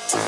Já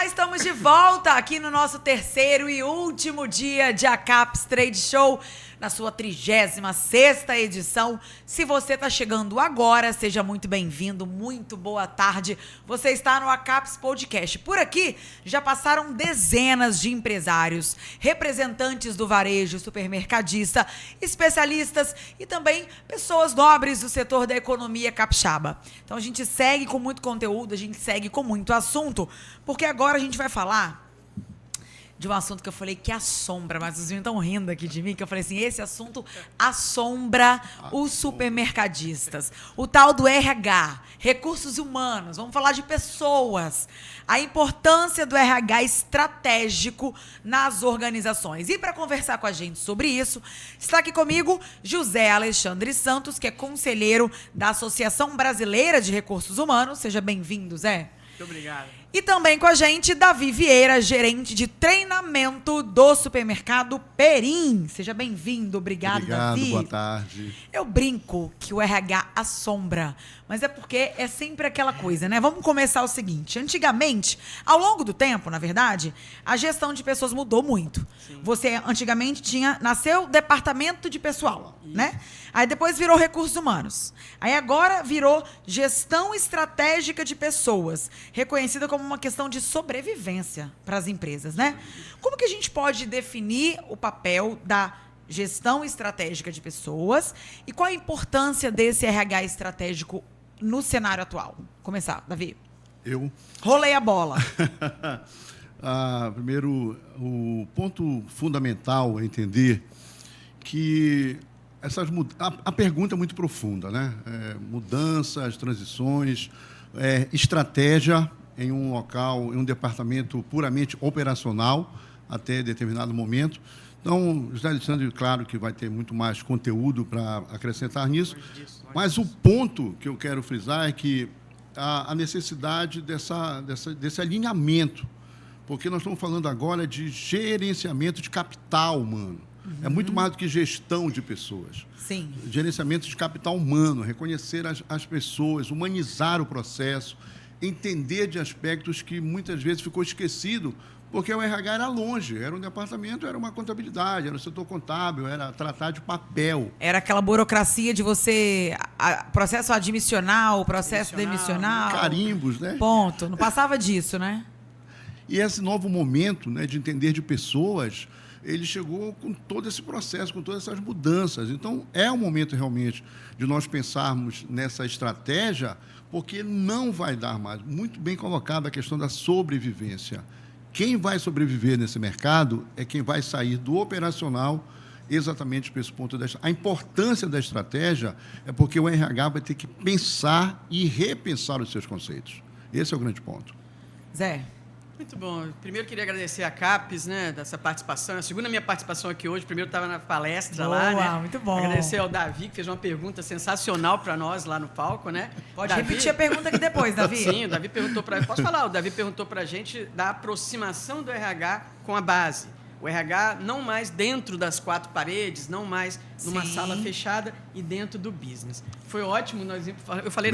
estamos de volta aqui no nosso terceiro e último dia de ACAPS Trade Show, na sua 36ª edição. Se você está chegando agora, seja muito bem-vindo, muito boa tarde. Você está no ACAPS Podcast. Por aqui já passaram dezenas de empresários, representantes do varejo, supermercadista, especialistas e também pessoas nobres do setor da economia capixaba. Então a gente segue com muito conteúdo, a gente segue com muito assunto, porque agora a gente vai falar de um assunto que eu falei que assombra, mas os meninos estão rindo aqui de mim, que eu falei assim, esse assunto assombra os supermercadistas. O tal do RH, recursos humanos, vamos falar de pessoas, a importância do RH estratégico nas organizações. E para conversar com a gente sobre isso, está aqui comigo José Alexandre Santos, que é conselheiro da Associação Brasileira de Recursos Humanos. Seja bem-vindo, Zé. Muito obrigado. E também com a gente, Davi Vieira, gerente de treinamento do supermercado Perim. Seja bem-vindo. Obrigado, Davi. Boa tarde. Eu brinco que o RH assombra, mas é porque é sempre aquela coisa, né? Vamos começar o seguinte. Antigamente, ao longo do tempo, na verdade, a gestão de pessoas mudou muito. Sim. Você, antigamente, nasceu departamento de pessoal, né? Aí depois virou recursos humanos. Aí agora virou gestão estratégica de pessoas, reconhecida como uma questão de sobrevivência para as empresas, né? Como que a gente pode definir o papel da gestão estratégica de pessoas e qual a importância desse RH estratégico no cenário atual? Começar, Davi. Rolei a bola. Primeiro, o ponto fundamental é entender que a pergunta é muito profunda, né? Mudanças, transições, estratégia em um local, em um departamento puramente operacional até determinado momento. Então, José Alexandre, claro que vai ter muito mais conteúdo para acrescentar nisso, mas o ponto que eu quero frisar é que a necessidade desse alinhamento, porque nós estamos falando agora de gerenciamento de capital humano. É muito mais do que gestão de pessoas. Sim. Gerenciamento de capital humano, reconhecer as pessoas, humanizar o processo, entender de aspectos que muitas vezes ficou esquecido, porque o RH era longe, era um departamento, era uma contabilidade, era o setor contábil, era tratar de papel. Era aquela burocracia de você, processo admissional, processo demissional. Carimbos, né? Ponto. Não passava disso, né? E esse novo momento, né, de entender de pessoas, ele chegou com todo esse processo, com todas essas mudanças. Então, é o momento realmente de nós pensarmos nessa estratégia, porque não vai dar mais. Muito bem colocada a questão da sobrevivência. Quem vai sobreviver nesse mercado é quem vai sair do operacional exatamente para esse ponto. A importância da estratégia é porque o RH vai ter que pensar e repensar os seus conceitos. Esse é o grande ponto. Zé. Muito bom. Primeiro, queria agradecer a CAPES, né, dessa participação. É a segunda minha participação aqui hoje. Primeiro, estava na palestra lá, né? Muito bom. Agradecer ao Davi, que fez uma pergunta sensacional para nós lá no palco, né? Pode repetir a pergunta aqui depois, Davi. Sim, o Davi perguntou para... Posso falar? O Davi perguntou para a gente da aproximação do RH com a base. O RH não mais dentro das quatro paredes, não mais numa sala fechada e dentro do business. Foi ótimo. Eu falei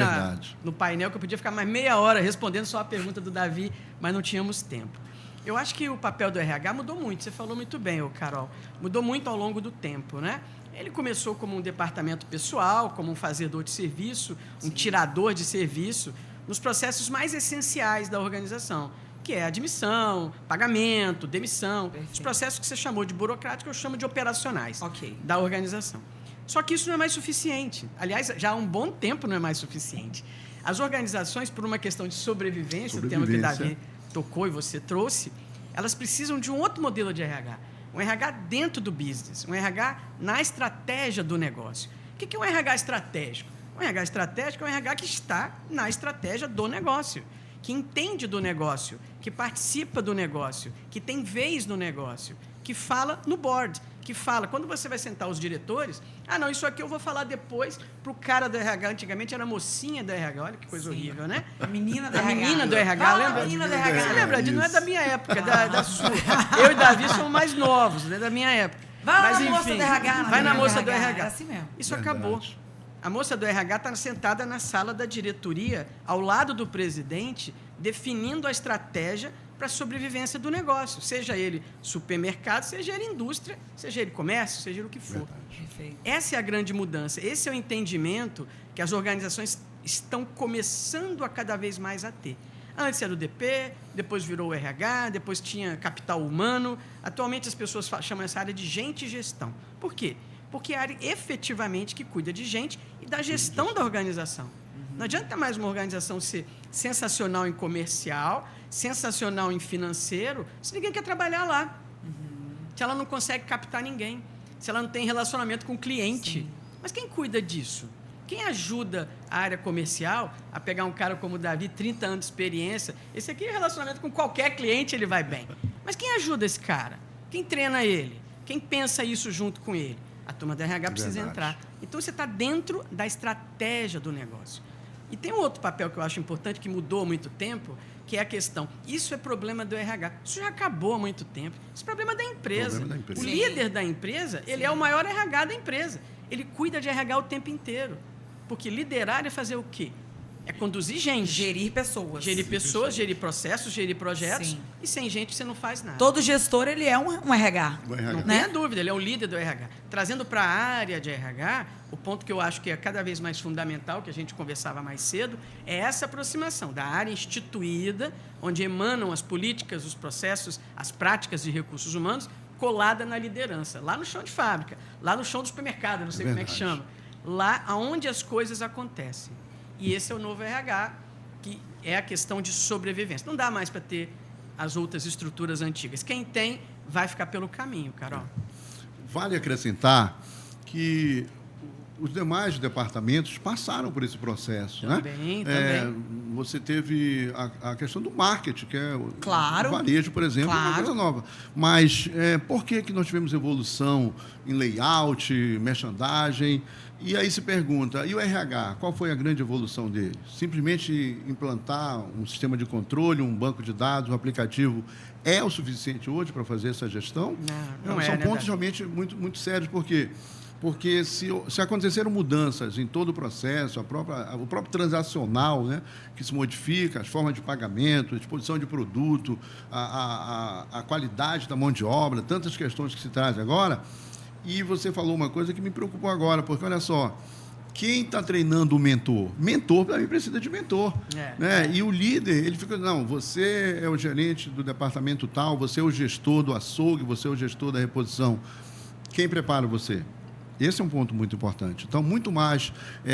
no painel que eu podia ficar mais meia hora respondendo só a pergunta do Davi, mas não tínhamos tempo. Eu acho que o papel do RH mudou muito. Você falou muito bem, Carol. Mudou muito ao longo do tempo, né? Ele começou como um departamento pessoal, como um fazedor de serviço, um tirador de serviço, nos processos mais essenciais da organização, que é admissão, pagamento, demissão, os processos que você chamou de burocráticos, eu chamo de operacionais da organização. Só que isso não é mais suficiente. Aliás, já há um bom tempo não é mais suficiente. As organizações, por uma questão de sobrevivência, o tema que o Davi tocou e você trouxe, elas precisam de um outro modelo de RH. Um RH dentro do business, um RH na estratégia do negócio. O que é um RH estratégico? Um RH estratégico é um RH que está na estratégia do negócio, que entende do negócio, que participa do negócio, que tem vez no negócio, que fala no board, que fala, quando você vai sentar os diretores, não, isso aqui eu vou falar depois para o cara do RH. Antigamente era a mocinha do RH, olha que coisa horrível, né? A menina do RH. A menina do RH, lembra? A menina do RH. Você lembra? Não é da minha época, da sua. Eu e Davi somos mais novos, né, da minha época. Vai Mas, na moça enfim, do RH. vai na moça do É RH. assim mesmo. Isso Verdade. acabou. A moça do RH está sentada na sala da diretoria, ao lado do presidente, definindo a estratégia para a sobrevivência do negócio, seja ele supermercado, seja ele indústria, seja ele comércio, seja ele o que for. Perfeito. Essa é a grande mudança. Esse é o entendimento que as organizações estão começando a cada vez mais a ter. Antes era o DP, depois virou o RH, depois tinha capital humano. Atualmente as pessoas chamam essa área de gente e gestão. Por quê? Porque é a área efetivamente que cuida de gente e da gestão da organização. Não adianta mais uma organização ser sensacional em comercial, sensacional em financeiro, se ninguém quer trabalhar lá. Se ela não consegue captar ninguém, se ela não tem relacionamento com o cliente. Sim. Mas quem cuida disso? Quem ajuda a área comercial a pegar um cara como o Davi, 30 anos de experiência? Esse aqui, relacionamento com qualquer cliente, ele vai bem. Mas quem ajuda esse cara? Quem treina ele? Quem pensa isso junto com ele? A turma da RH precisa Verdade. entrar. Então, você está dentro da estratégia do negócio. E tem um outro papel que eu acho importante, que mudou há muito tempo, que é a questão, isso é problema do RH. Isso já acabou há muito tempo. Isso é problema da empresa. Problema da empresa. O Sim. líder da empresa, ele é o maior RH da empresa. Ele cuida de RH o tempo inteiro. Porque liderar é fazer o quê? É conduzir gente. Gerir pessoas. Gerir pessoas, gerir processos, gerir projetos. Sim. E sem gente você não faz nada. Todo gestor, ele é um RH. O RH. Não né? tenha dúvida, ele é o líder do RH. Trazendo para a área de RH, o ponto que eu acho que é cada vez mais fundamental, que a gente conversava mais cedo, é essa aproximação da área instituída, onde emanam as políticas, os processos, as práticas de recursos humanos, colada na liderança, lá no chão de fábrica, lá no chão do supermercado, não sei como é que Verdade. chama, lá onde as coisas acontecem. E esse é o novo RH, que é a questão de sobrevivência. Não dá mais para ter as outras estruturas antigas. Quem tem, vai ficar pelo caminho, Carol. Vale acrescentar que os demais departamentos passaram por esse processo, Também, né? também. Você teve a questão do marketing, que é Claro. o varejo, por exemplo, é uma Claro. coisa nova. Mas por que nós tivemos evolução em layout, merchandising? E aí se pergunta, e o RH, qual foi a grande evolução dele? Simplesmente implantar um sistema de controle, um banco de dados, um aplicativo, é o suficiente hoje para fazer essa gestão? Não é, São né, pontos Davi? realmente muito, muito sérios, porque se aconteceram mudanças em todo o processo, o próprio transacional, né, que se modifica, as formas de pagamento, a disposição de produto, a qualidade da mão de obra, tantas questões que se trazem agora. E você falou uma coisa que me preocupou agora, porque olha só, quem está treinando o mentor? Mentor, para mim, precisa de mentor. Né? E o líder, ele fica, não, você é o gerente do departamento tal, você é o gestor do açougue, você é o gestor da reposição. Quem prepara você? Esse é um ponto muito importante. Então, muito mais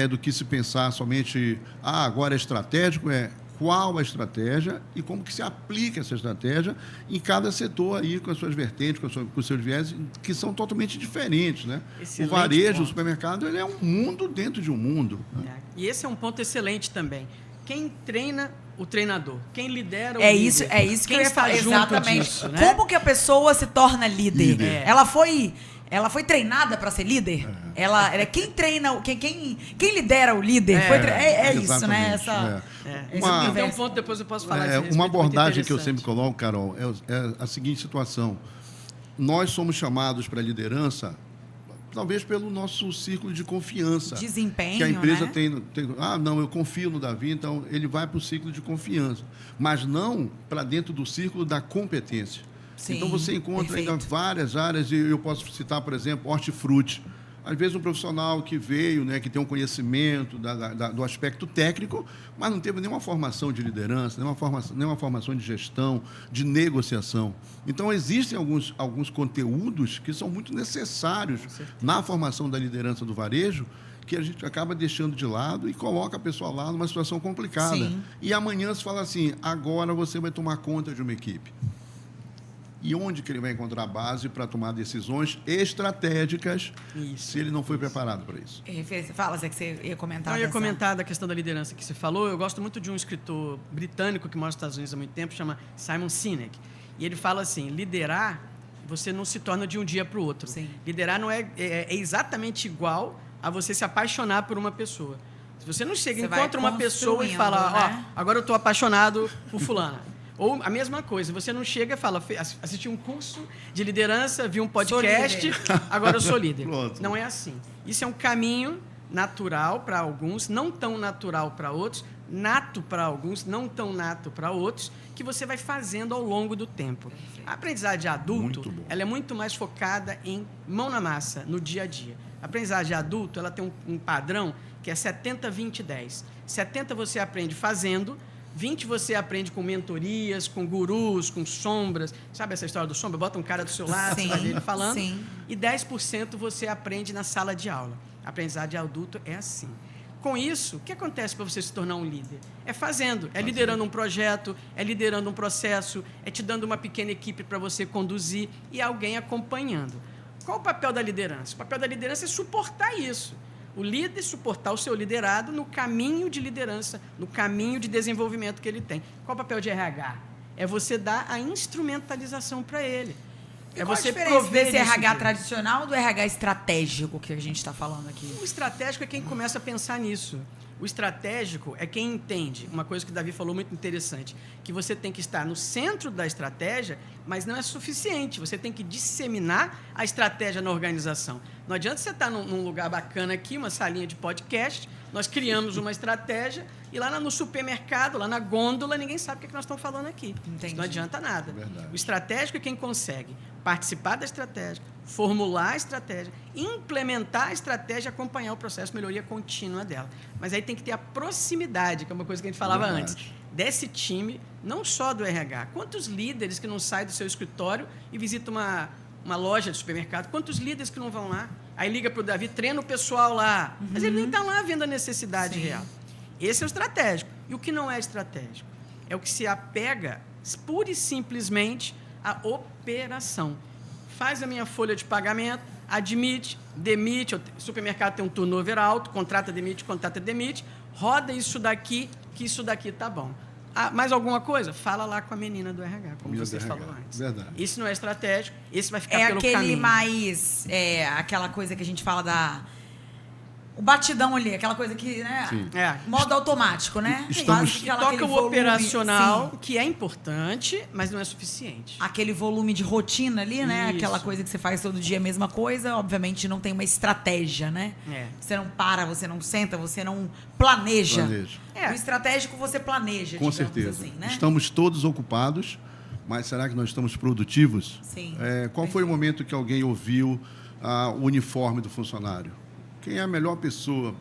do que se pensar somente, agora é estratégico, qual a estratégia e como que se aplica essa estratégia em cada setor aí, com as suas vertentes, com os seus viés, que são totalmente diferentes, né? Excelente O varejo, ponto. o supermercado, ele é um mundo dentro de um mundo. Né? E esse é um ponto excelente também. Quem treina o treinador? Quem lidera o É líder? isso que Quem eu ia está falar. junto Exatamente. disso, né? Como que a pessoa se torna líder? Líder. Ela foi treinada para ser líder? Ela é quem treina, quem lidera o líder? É isso, né? Exatamente, Esse Uma- Tem um universo. ponto, depois eu posso falar desse respeito, uma muito abordagem que eu interessante. sempre coloco, Carol, é a seguinte situação. Nós somos chamados para a liderança, talvez pelo nosso círculo de confiança. Desempenho, que a empresa né? tem. Não, eu confio no Davi, então ele vai para o círculo de confiança. Mas não para dentro do círculo da competência. Sim, Então você encontra ainda perfeito. várias áreas, e eu posso citar, por exemplo, hortifruti. Às vezes um profissional que veio, né, que tem um conhecimento do aspecto técnico, mas não teve nenhuma formação de liderança, nenhuma formação de gestão, de negociação. Então, existem alguns conteúdos que são muito necessários na formação da liderança do varejo, que a gente acaba deixando de lado e coloca a pessoa lá numa situação complicada. Sim. E amanhã se fala assim, agora você vai tomar conta de uma equipe. E onde que ele vai encontrar base para tomar decisões estratégicas se ele não foi preparado para isso? Fala, Zé, que você ia comentar. Eu ia dessa- comentar da questão da liderança que você falou. Eu gosto muito de um escritor britânico que mora nos Estados Unidos há muito tempo, chama Simon Sinek. E ele fala assim, liderar, você não se torna de um dia para o outro. Sim. Liderar não é exatamente igual a você se apaixonar por uma pessoa. Se você não chega, Você vai encontra uma pessoa e construindo, fala, né? agora eu estou apaixonado por fulana. Ou a mesma coisa, você não chega e fala, assisti um curso de liderança, vi um podcast, agora eu sou líder. Pronto. Não é assim. Isso é um caminho natural para alguns, não tão natural para outros, nato para alguns, não tão nato para outros, que você vai fazendo ao longo do tempo. A aprendizagem adulto, ela é muito mais focada em mão na massa, no dia a dia. A aprendizagem adulto, ela tem um padrão que é 70, 20, 10. 70 você aprende fazendo, 20 você aprende com mentorias, com gurus, com sombras. Sabe essa história do sombra? Bota um cara do seu lado, você vai ver ele falando. Sim. E 10% você aprende na sala de aula. A aprendizagem adulto é assim. Com isso, o que acontece para você se tornar um líder? É fazendo, é liderando um projeto, é liderando um processo, é te dando uma pequena equipe para você conduzir e alguém acompanhando. Qual o papel da liderança? O papel da liderança é suportar isso. O líder suportar o seu liderado no caminho de liderança, no caminho de desenvolvimento que ele tem. Qual o papel de RH? É você dar a instrumentalização para ele. E qual a diferença desse RH tradicional do RH estratégico que a gente está falando aqui? O estratégico é quem começa a pensar nisso. O estratégico é quem entende, uma coisa que o Davi falou muito interessante, que você tem que estar no centro da estratégia, mas não é suficiente. Você tem que disseminar a estratégia na organização. Não adianta você estar num lugar bacana aqui, uma salinha de podcast, nós criamos uma estratégia e lá no supermercado, lá na gôndola, ninguém sabe o que nós estamos falando aqui. Isso não adianta nada. Verdade. O estratégico é quem consegue participar da estratégia, formular a estratégia, implementar a estratégia e acompanhar o processo de melhoria contínua dela. Mas aí tem que ter a proximidade, que é uma coisa que a gente falava antes, desse time, não só do RH. Quantos líderes que não saem do seu escritório e visitam uma loja de supermercado? Quantos líderes que não vão lá? Aí liga para o Davi, treina o pessoal lá. Mas ele nem está lá vendo a necessidade real. Esse é o estratégico. E o que não é estratégico? É o que se apega pura e simplesmente à operação. Faz a minha folha de pagamento, admite, demite, o supermercado tem um turnover alto, contrata, demite, roda isso daqui, que isso daqui está bom. Ah, mais alguma coisa? Fala lá com a menina do RH, como vocês falaram antes. Verdade. Isso não é estratégico, esse vai ficar pelo caminho. É aquele mais... aquela coisa que a gente fala o batidão ali, aquela coisa que, né? Modo automático, né? Toca o operacional, que é importante, mas não é suficiente. Aquele volume de rotina ali, né? Isso. Aquela coisa que você faz todo dia a mesma coisa, obviamente não tem uma estratégia, né? Você não para, você não senta, você não planeja. O estratégico você planeja, com certeza. Assim, né? Estamos todos ocupados, mas será que nós estamos produtivos? Sim. Qual foi o momento que alguém ouviu o uniforme do funcionário? Quem é a melhor pessoa?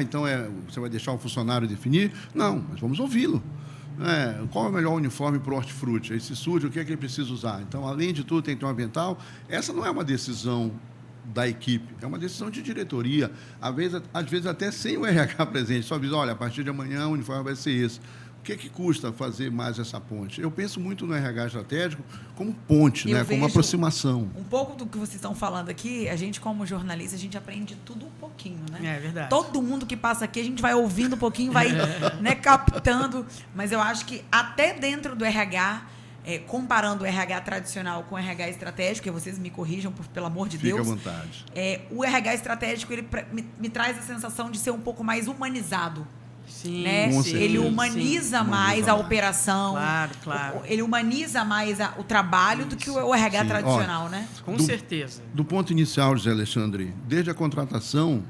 Então você vai deixar o funcionário definir? Não, mas vamos ouvi-lo. Qual é o melhor uniforme para o hortifruti? Esse sujo, o que é que ele precisa usar? Então, além de tudo, tem que ter um avental. Essa não é uma decisão da equipe, é uma decisão de diretoria. Às vezes até sem o RH presente. Só avisa, olha, a partir de amanhã o uniforme vai ser esse. O que custa fazer mais essa ponte? Eu penso muito no RH estratégico como ponte, como aproximação. Um pouco do que vocês estão falando aqui, a gente, como jornalista, a gente aprende tudo um pouquinho, né? É verdade. Todo mundo que passa aqui, a gente vai ouvindo um pouquinho, vai captando. Mas eu acho que até dentro do RH, comparando o RH tradicional com o RH estratégico, e vocês me corrijam, pelo amor de Deus. Fica à vontade. O RH estratégico, ele me traz a sensação de ser um pouco mais humanizado. Sim, né? Ele humaniza mais a operação. Claro. Ele humaniza mais o trabalho do que o RH tradicional, né? Com certeza. Do ponto inicial, José Alexandre, desde a contratação,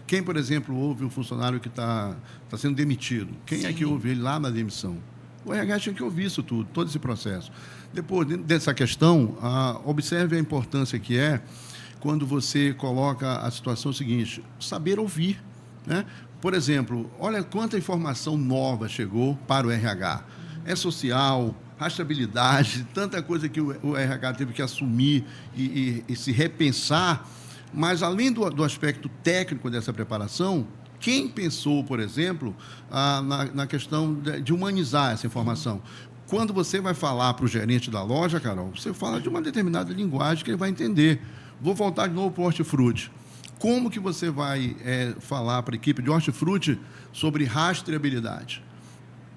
quem, por exemplo, ouve um funcionário que está sendo demitido? Quem é que ouve ele lá na demissão? O RH tinha que ouvir isso tudo, todo esse processo. Depois, dentro dessa questão, observe a importância que é quando você coloca a situação seguinte, saber ouvir, né? Por exemplo, olha quanta informação nova chegou para o RH. É social, rastreabilidade, tanta coisa que o RH teve que assumir e se repensar. Mas, além do aspecto técnico dessa preparação, quem pensou, por exemplo, na questão de humanizar essa informação? Quando você vai falar para o gerente da loja, Carol, você fala de uma determinada linguagem que ele vai entender. Vou voltar de novo para o hortifruti. Como que você vai falar para a equipe de hortifruti sobre rastreabilidade?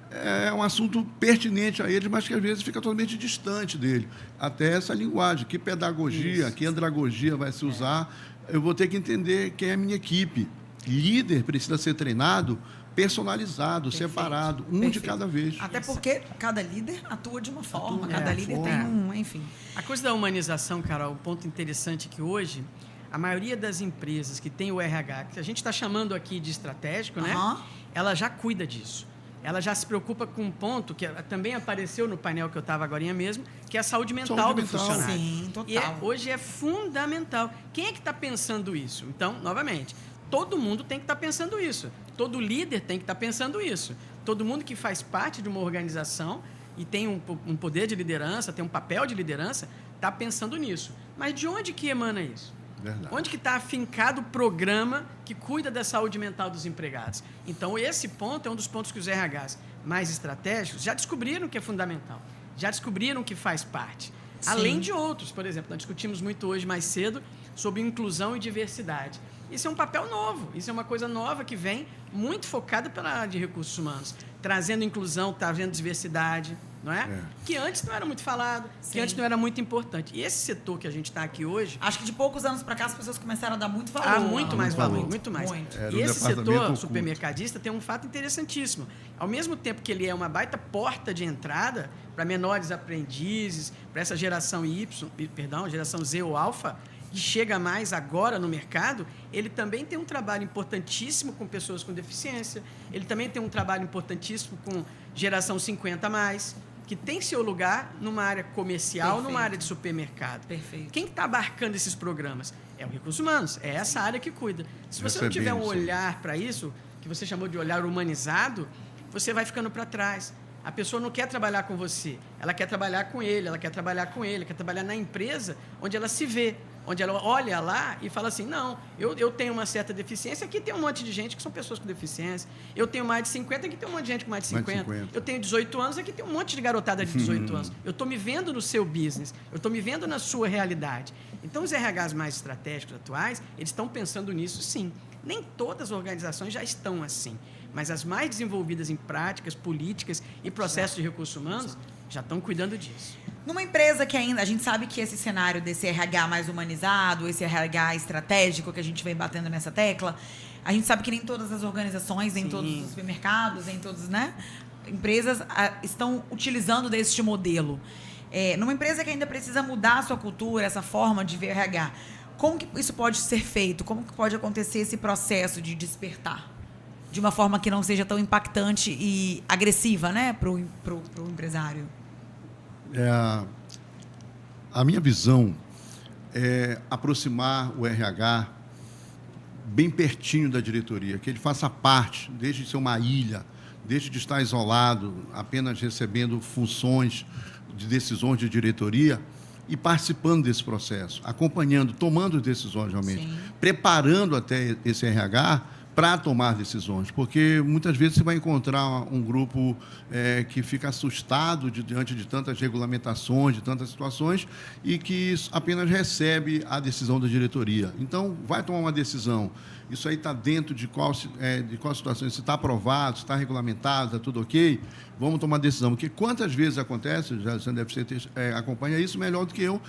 É um assunto pertinente a eles, mas que às vezes fica totalmente distante dele. Até essa linguagem, que pedagogia, que andragogia vai se usar, eu vou ter que entender quem é a minha equipe. Líder precisa ser treinado personalizado, Perfeito. separado, um Perfeito. de cada vez. Até porque cada líder atua de uma forma, cada líder forma. tem um, enfim. A coisa da humanização, Carol, um ponto interessante que hoje, a maioria das empresas que tem o RH, que a gente está chamando aqui de estratégico, né? Aham. Ela já cuida disso. Ela já se preocupa com um ponto que também apareceu no painel que eu estava agora mesmo, que é a saúde mental Saúde do mental. funcionário. Sim, total. E hoje é fundamental. Quem é que está pensando isso? Então, novamente, todo mundo tem que estar pensando isso. Todo líder tem que estar pensando isso. Todo mundo que faz parte de uma organização e tem um poder de liderança, tem um papel de liderança, está pensando nisso. Mas de onde que emana isso? Verdade. Onde que está afincado o programa que cuida da saúde mental dos empregados? Então, esse ponto é um dos pontos que os RHs mais estratégicos já descobriram que é fundamental, já descobriram que faz parte. Sim. Além de outros, por exemplo, nós discutimos muito hoje, mais cedo, sobre inclusão e diversidade. Isso é um papel novo, isso é uma coisa nova que vem muito focada pela área de recursos humanos, trazendo inclusão, trazendo diversidade, não é? Que antes não era muito falado, Sim. que antes não era muito importante. E esse setor que a gente está aqui hoje, Acho que de poucos anos para cá as pessoas começaram a dar muito valor. muito mais valor. valor, muito mais. Muito. Era E um esse departamento setor oculto. supermercadista tem um fato interessantíssimo. Ao mesmo tempo que ele é uma baita porta de entrada para menores aprendizes, para essa geração geração Z ou Alfa, que chega mais agora no mercado, ele também tem um trabalho importantíssimo com pessoas com deficiência, ele também tem um trabalho importantíssimo com geração 50+, que tem seu lugar numa área comercial, Perfeito. numa área de supermercado. Perfeito. Quem está abarcando esses programas? É o Recursos Humanos, é essa área que cuida. Se você não tiver um Recebendo, sim. olhar para isso, que você chamou de olhar humanizado, você vai ficando para trás. A pessoa não quer trabalhar com você, ela quer trabalhar com ele, ela quer trabalhar com ele, quer trabalhar na empresa onde ela se vê, onde ela olha lá e fala assim, não, eu tenho uma certa deficiência, aqui tem um monte de gente que são pessoas com deficiência, eu tenho mais de 50, aqui tem um monte de gente com mais de 50, eu tenho 18 anos, aqui tem um monte de garotada de 18 anos, eu estou me vendo no seu business, eu estou me vendo na sua realidade. Então, os RHs mais estratégicos atuais, eles estão pensando nisso, sim. Nem todas as organizações já estão assim, mas as mais desenvolvidas em práticas, políticas e processos de recursos humanos já estão cuidando disso. Numa empresa que ainda, a gente sabe que esse cenário desse RH mais humanizado, esse RH estratégico que a gente vem batendo nessa tecla, a gente sabe que nem todas as organizações, nem Sim. todos os supermercados, nem todas, né, empresas estão utilizando deste modelo. Numa empresa que ainda precisa mudar a sua cultura, essa forma de ver RH, como que isso pode ser feito? Como que pode acontecer esse processo de despertar? De uma forma que não seja tão impactante e agressiva, né, pro empresário. A minha visão é aproximar o RH bem pertinho da diretoria, que ele faça parte, desde de ser uma ilha, desde de estar isolado, apenas recebendo funções de decisões de diretoria e participando desse processo, acompanhando, tomando decisões realmente, Sim. preparando até esse RH para tomar decisões, porque muitas vezes você vai encontrar um grupo que fica assustado diante de tantas regulamentações, de tantas situações, e que apenas recebe a decisão da diretoria. Então, vai tomar uma decisão. Isso aí está dentro de qual situação, se está aprovado, se está regulamentado, está tudo ok, vamos tomar decisão. Porque quantas vezes acontece, já você deve acompanha isso melhor do que eu,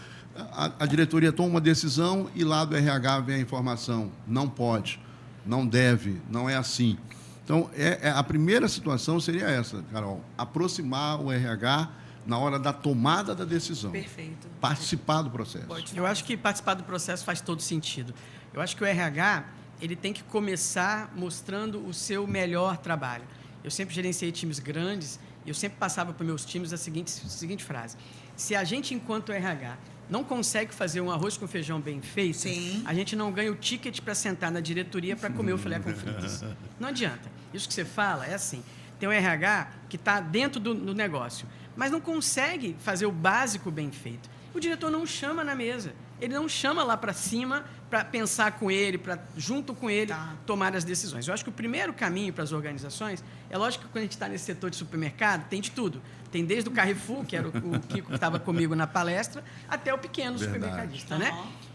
a diretoria toma uma decisão e lá do RH vem a informação, não pode. Não deve, não é assim. Então, a primeira situação seria essa, Carol, aproximar o RH na hora da tomada da decisão. Perfeito. Participar do processo. Eu acho que participar do processo faz todo sentido. Eu acho que o RH ele tem que começar mostrando o seu melhor trabalho. Eu sempre gerenciei times grandes e eu sempre passava para meus times a seguinte frase. Se a gente, enquanto RH, não consegue fazer um arroz com feijão bem feito, Sim. a gente não ganha o ticket para sentar na diretoria para comer o filé com fritas. Não adianta. Isso que você fala é assim, tem um RH que está dentro do negócio, mas não consegue fazer o básico bem feito. O diretor não chama na mesa, ele não chama lá para cima para pensar com ele, para, junto com ele, tomar as decisões. Eu acho que o primeiro caminho para as organizações, é lógico que quando a gente está nesse setor de supermercado, tem de tudo. Tem desde o Carrefour, que era o Kiko que estava comigo na palestra, até o pequeno supermercadista, né?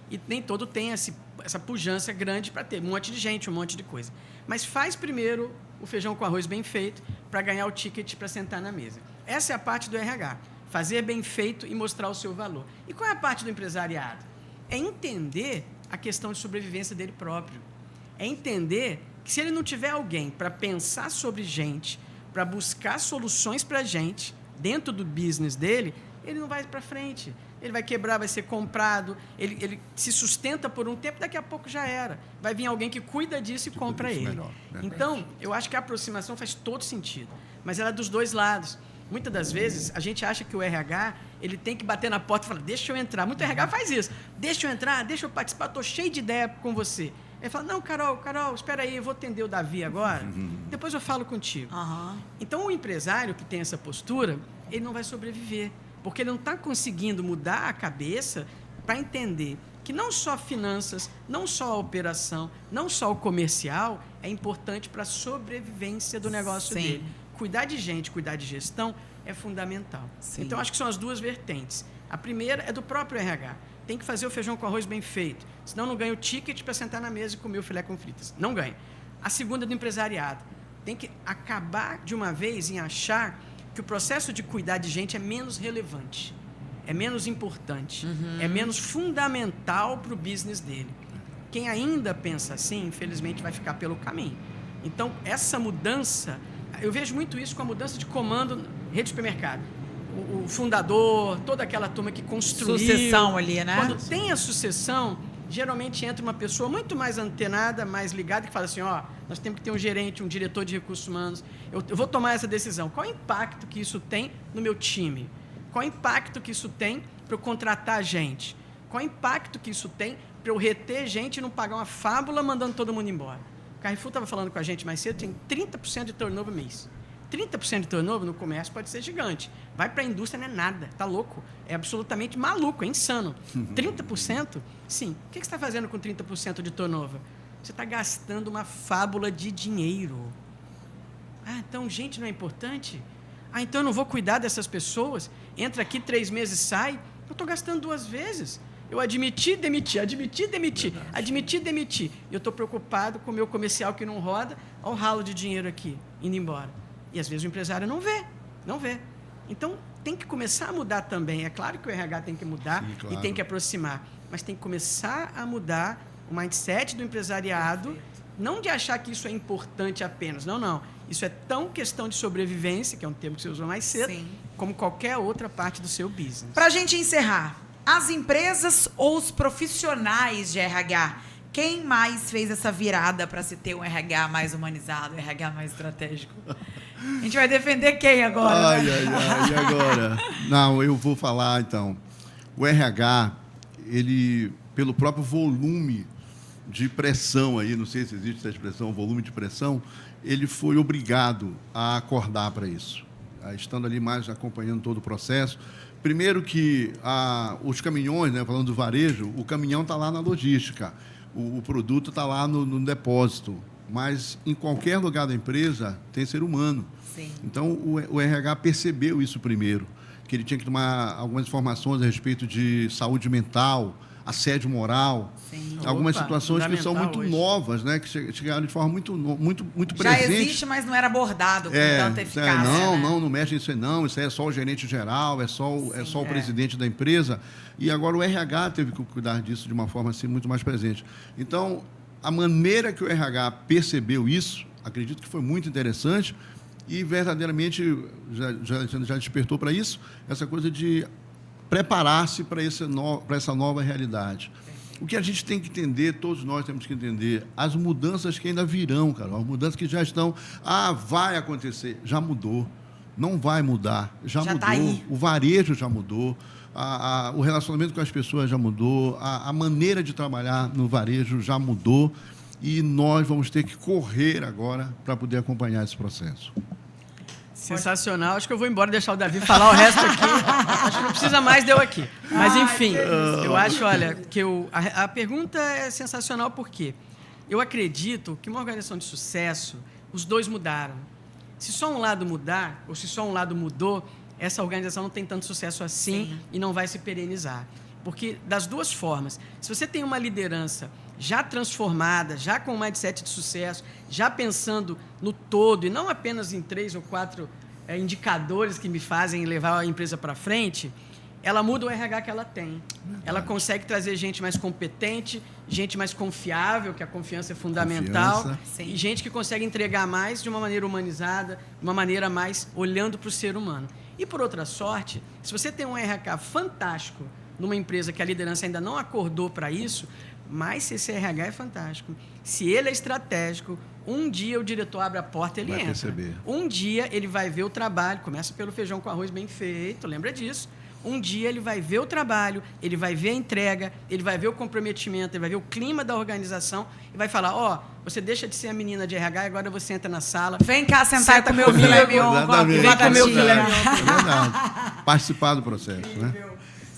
E nem todo tem essa pujança grande para ter um monte de gente, um monte de coisa. Mas faz primeiro o feijão com arroz bem feito para ganhar o ticket para sentar na mesa. Essa é a parte do RH. Fazer bem feito e mostrar o seu valor. E qual é a parte do empresariado? É entender a questão de sobrevivência dele próprio. É entender que se ele não tiver alguém para pensar sobre gente, para buscar soluções para a gente, dentro do business dele, ele não vai para frente. Ele vai quebrar, vai ser comprado, ele se sustenta por um tempo, daqui a pouco já era. Vai vir alguém que cuida disso e compra ele. Melhor, né? Então, eu acho que a aproximação faz todo sentido, mas ela é dos dois lados. Muitas das vezes, a gente acha que o RH ele tem que bater na porta e falar, deixa eu entrar. Muito RH faz isso. Deixa eu entrar, deixa eu participar, estou cheio de ideia com você. Ele fala, não, Carol, espera aí, eu vou atender o Davi agora, depois eu falo contigo. Então, o empresário que tem essa postura, ele não vai sobreviver, porque ele não está conseguindo mudar a cabeça para entender que não só finanças, não só a operação, não só o comercial é importante para a sobrevivência do negócio Sim. dele. Cuidar de gente, cuidar de gestão é fundamental. Sim. Então, acho que são as duas vertentes. A primeira é do próprio RH. Tem que fazer o feijão com arroz bem feito, senão não ganha o ticket para sentar na mesa e comer o filé com fritas. Não ganha. A segunda é do empresariado. Tem que acabar de uma vez em achar que o processo de cuidar de gente é menos relevante, é menos importante, é menos fundamental para o business dele. Quem ainda pensa assim, infelizmente, vai ficar pelo caminho. Então, essa mudança, eu vejo muito isso com a mudança de comando rede de supermercado. O fundador, toda aquela turma que construiu... Sucessão ali, né? Quando tem a sucessão, geralmente entra uma pessoa muito mais antenada, mais ligada, que fala assim, nós temos que ter um gerente, um diretor de recursos humanos, eu vou tomar essa decisão. Qual o impacto que isso tem no meu time? Qual o impacto que isso tem para eu contratar gente? Qual o impacto que isso tem para eu reter gente e não pagar uma fábula mandando todo mundo embora? O Carrefour estava falando com a gente mais cedo, tem 30% de turnover mês. 30% de turnover no comércio pode ser gigante. Vai para a indústria, não é nada, tá louco. É absolutamente maluco, é insano. 30%? Sim. O que você está fazendo com 30% de turnover? Você está gastando uma fábula de dinheiro. Então gente não é importante? Então eu não vou cuidar dessas pessoas? Entra aqui 3 meses, sai? Eu estou gastando 2 vezes. Eu admiti, demiti. E eu estou preocupado com o meu comercial que não roda, olha o ralo de dinheiro aqui, indo embora. E às vezes o empresário não vê. Então, tem que começar a mudar também. É claro que o RH tem que mudar. Sim, claro. E tem que aproximar. Mas tem que começar a mudar o mindset do empresariado, perfeito. Não de achar que isso é importante apenas. Não. Isso é tão questão de sobrevivência, que é um termo que você usou mais cedo, sim, como qualquer outra parte do seu business. Para a gente encerrar, as empresas ou os profissionais de RH, quem mais fez essa virada para se ter um RH mais humanizado, um RH mais estratégico? A gente vai defender quem agora? E agora? Não, eu vou falar, então. O RH, ele, pelo próprio volume de pressão aí, não sei se existe essa expressão, volume de pressão, ele foi obrigado a acordar para isso. Estando ali mais acompanhando todo o processo. Primeiro que os caminhões, né, falando do varejo, o caminhão está lá na logística. O produto está lá no depósito, mas em qualquer lugar da empresa tem ser humano. Sim. Então, o RH percebeu isso primeiro, que ele tinha que tomar algumas informações a respeito de saúde mental, assédio moral, sim, algumas situações que são muito novas, né, que chegaram de forma muito presente. Já existe, mas não era abordado com tanta eficácia. Não mexe nisso aí não, isso aí é só o gerente geral, é só o presidente da empresa. E agora o RH teve que cuidar disso de uma forma assim, muito mais presente. Então, a maneira que o RH percebeu isso, acredito que foi muito interessante e verdadeiramente já despertou para isso, essa coisa de preparar-se para essa nova realidade. O que a gente tem que entender, todos nós temos que entender, as mudanças que ainda virão, cara, as mudanças que já estão, vai acontecer, já mudou, não vai mudar, já mudou, tá aí. O varejo já mudou, o relacionamento com as pessoas já mudou, a maneira de trabalhar no varejo já mudou e nós vamos ter que correr agora para poder acompanhar esse processo. Sensacional. Acho que eu vou embora e deixar o Davi falar o resto aqui. Acho que não precisa mais de eu aqui. Mas, enfim, eu acho, olha, que a pergunta é sensacional porque eu acredito que uma organização de sucesso, os dois mudaram. Se só um lado mudar, ou se só um lado mudou, essa organização não tem tanto sucesso assim. Sim. E não vai se perenizar. Porque, das duas formas, se você tem uma liderança já transformada, já com um mindset de sucesso, já pensando no todo, e não apenas em 3 ou 4 indicadores que me fazem levar a empresa para frente, ela muda o RH que ela tem. Ela consegue trazer gente mais competente, gente mais confiável, que a confiança é fundamental, Confiança. e gente que consegue entregar mais de uma maneira humanizada, de uma maneira mais olhando para o ser humano. E, por outra sorte, se você tem um RH fantástico numa empresa que a liderança ainda não acordou para isso, mas se esse RH é fantástico, se ele é estratégico, um dia o diretor abre a porta e ele Vai entra. perceber. Um dia ele vai ver o trabalho, começa pelo feijão com arroz bem feito, lembra disso? Um dia ele vai ver o trabalho, ele vai ver a entrega, ele vai ver o comprometimento, ele vai ver o clima da organização e vai falar, você deixa de ser a menina de RH e agora você entra na sala. Vem cá sentar Senta com o meu comigo. filé mignon, com a Exatamente. Vem comer o filé batatinha. mignon. É verdade. Participar do processo, né?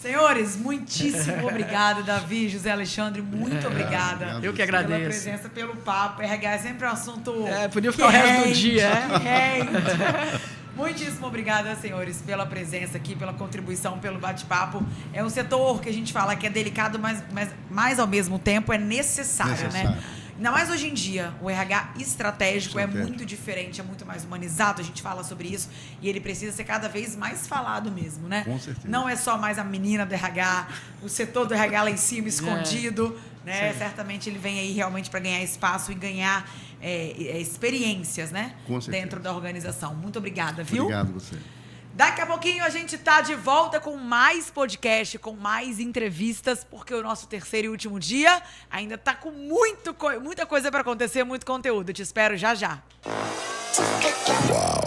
Senhores, muitíssimo obrigado, Davi, José Alexandre, muito obrigada. obrigado. Eu que Pela agradeço. presença, pelo papo. RH é sempre um assunto. Podia ficar o resto do rende, dia, rende. Muitíssimo obrigada, senhores, pela presença aqui, pela contribuição, pelo bate-papo. É um setor que a gente fala que é delicado, mas ao mesmo tempo é necessário, né? Ainda mais hoje em dia, o RH estratégico é muito diferente, é muito mais humanizado, a gente fala sobre isso, e ele precisa ser cada vez mais falado mesmo, né? Com certeza. Não é só mais a menina do RH, o setor do RH lá em cima, escondido, né? Sim. Certamente ele vem aí realmente para ganhar espaço e ganhar experiências, né? Com certeza. Dentro da organização. Muito obrigada, viu? Obrigado você. Daqui a pouquinho a gente tá de volta com mais podcast, com mais entrevistas, porque o nosso terceiro e último dia ainda tá com muita coisa para acontecer, muito conteúdo. Eu te espero já já. Wow.